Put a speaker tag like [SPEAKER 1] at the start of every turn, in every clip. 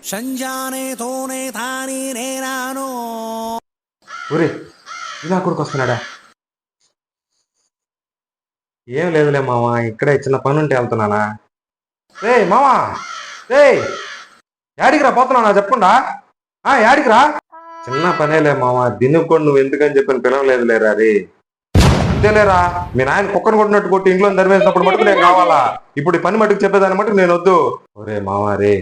[SPEAKER 1] సంజానే తోనే తాని నేనాను.
[SPEAKER 2] ఊరే ఇలా కొడుకు వస్తున్నాడా? ఏం లేదులే మామ, ఇక్కడే చిన్న పని ఉంటే వెళ్తున్నానా. రే మామా, రే యాడికిరా పోతున్నానా చెప్పకుండా? యాడికిరా? చిన్న పనేలే మామ, దీనికి కూడా నువ్వు ఎందుకని చెప్పిన పిలవలేదు లేరా. రే అంతేలేరా, మీ నాయన కుక్కను కొట్టినట్టు కొట్టి ఇంట్లో ధరివేసినప్పుడు మటుకు నేను కావాలా? ఇప్పుడు ఈ పని మటుకు చెప్పేదాన్ని మటుకు నేను వద్దు. ఒరే మామా రే,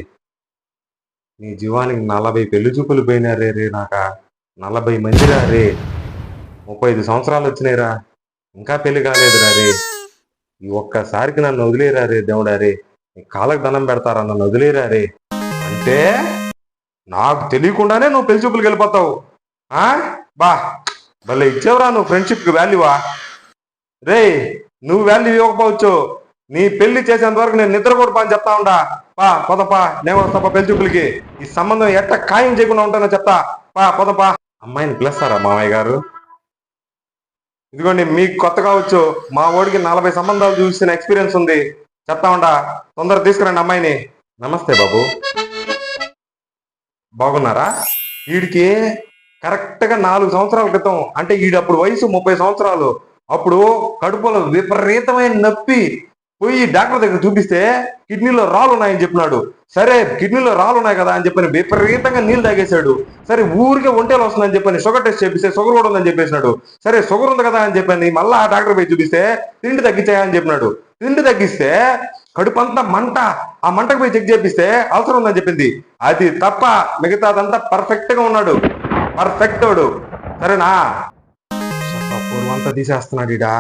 [SPEAKER 2] నీ జీవానికి 40 పెళ్లి చూపులు పోయినారే రే. నాక 40 మందిరా రే. 35 సంవత్సరాలు వచ్చినాయిరా, ఇంకా పెళ్లి కాలేదురా రే. ఈ ఒక్కసారికి నన్ను వదిలేరా రే దేవుడా రే. నీ కాళ్ళకు దండం పెడతారా, నన్ను వదిలేరా రే. అంటే నాకు తెలియకుండానే నువ్వు పెళ్లి చూపులకు వెళ్ళిపోతావు? బా భలే ఇచ్చేవరా నువ్వు ఫ్రెండ్షిప్కి వాల్యూవా. రే నువ్వు వాల్యూ ఇవ్వకపోవచ్చు, నీ పెళ్లి చేసేంత వరకు నేను నిద్ర కూడా పని చెప్తా ఉండా. పొదపా, నేను వస్తాపా పెళ్లి చూపులకి. ఈ సంబంధం ఎట్ట ఖాయం చేయకుండా ఉంటానో చెప్తా. పొదపా. అమ్మాయిని పిలుస్తారా మామయ్య గారు? ఇదిగోండి, మీకు కొత్త కావచ్చు, మా ఓడికి 40 సంబంధాలు చూసిన ఎక్స్పీరియన్స్ ఉంది. చెప్తా ఉండా, తొందరగా తీసుకురండి అమ్మాయిని. నమస్తే బాబు, బాగున్నారా? వీడికి కరెక్ట్ గా 4 సంవత్సరాల క్రితం, అంటే వీడప్పుడు వయసు 30 సంవత్సరాలు, అప్పుడు కడుపులో విపరీతమైన నొప్పి పోయి డాక్టర్ దగ్గర చూపిస్తే కిడ్నీలో రాళ్ళు ఉన్నాయని చెప్పినాడు. సరే కిడ్నీలో రాళ్ళు ఉన్నాయి కదా అని చెప్పని విపరీతంగా నీళ్ళు తాగేశాడు. సరే ఊరికే ఒంటేలు వస్తుందని చెప్పని షుగర్ టెస్ట్ చేపిస్తే షుగర్ కూడా ఉందని చెప్పేసినాడు. సరే షుగర్ ఉంది కదా అని చెప్పని మళ్ళా ఆ డాక్టర్ పోయి చూపిస్తే తిండి తగ్గించాయని చెప్పినాడు. తిండి తగ్గిస్తే కడుపు అంతా మంట, ఆ మంటకు పోయి చెక్ చేపిస్తే అవసరం ఉందని చెప్పింది. అది తప్ప మిగతాదంతా పర్ఫెక్ట్ గా ఉన్నాడు, పర్ఫెక్ట్ వాడు. సరేనా? పూర్వంతా తీసేస్తున్నాడు ఇడా.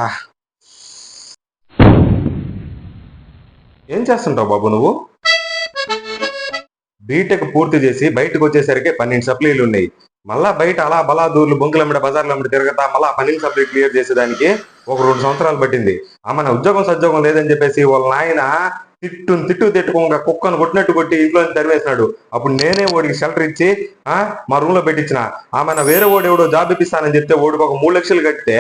[SPEAKER 2] ఏం చేస్తుంటావు బాబు నువ్వు? బీటెక్ పూర్తి చేసి బయటకు వచ్చేసరికి 12 సప్లీలు ఉన్నాయి. మళ్ళా బయట అలా బలా దూర్లు బొంకులమ్మడి బజార్లమ్మడి తిరగతా మళ్ళా 12 సప్లీ క్లియర్ చేసేదానికి ఒక 2 సంవత్సరాలు పట్టింది. మన ఉద్యోగం సద్యోగం లేదని చెప్పేసి వాళ్ళ నాయన తిట్టు తిట్టుకోగా కుక్కను కొట్టినట్టు కొట్టి ఇంట్లో తరివేసినాడు. అప్పుడు నేనే ఓడికి షెల్టర్ ఇచ్చి మా రూమ్ లో పెట్టించిన. ఆమె వేరే ఓడి ఎవడో జాబ్ ఇప్పిస్తానని చెప్తే ఓడికి ఒక 3 లక్షలు కట్టితే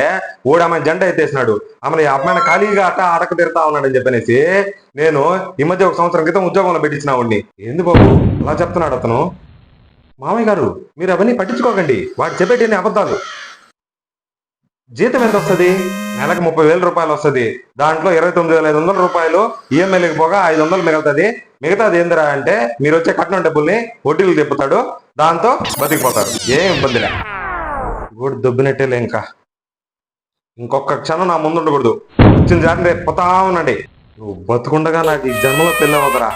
[SPEAKER 2] ఓడి ఆమె జెండా ఎత్తేసినాడు. ఆమె ఖాళీగా అడక తిడతా ఉన్నాడని చెప్పనేసి నేను ఈ మధ్య 1 సంవత్సరం క్రితం ఉద్యోగంలో పెట్టించిన వాడిని. ఏంది బాబు అలా చెప్తున్నాడు అతను? మామయ్య గారు మీరు అవన్నీ పట్టించుకోకండి, వాడు చెప్పేటి అబద్ధాలు. జీతం ఎంత వస్తుంది? నెలకు 30,000 రూపాయలు వస్తుంది. దాంట్లో 29,500 రూపాయలు ఈఎంఐలకు పోగా 500 మిగులుతుంది. మిగతాది ఏందిరా అంటే మీరు వచ్చే కట్నం డబ్బుల్ని వడ్డీలు తిప్పుతాడు, దాంతో బతికిపోతారు. ఏం ఇబ్బందిలే. కూడా దొబ్బినట్టేలే. ఇంకొక క్షణం నా ముందు ఉండకూడదు. వచ్చిన జాతి రేపు పోతా ఉండండి. నువ్వు బతుకుండగా నాకు ఈ జన్మలో పెళ్ళి అవుతారా?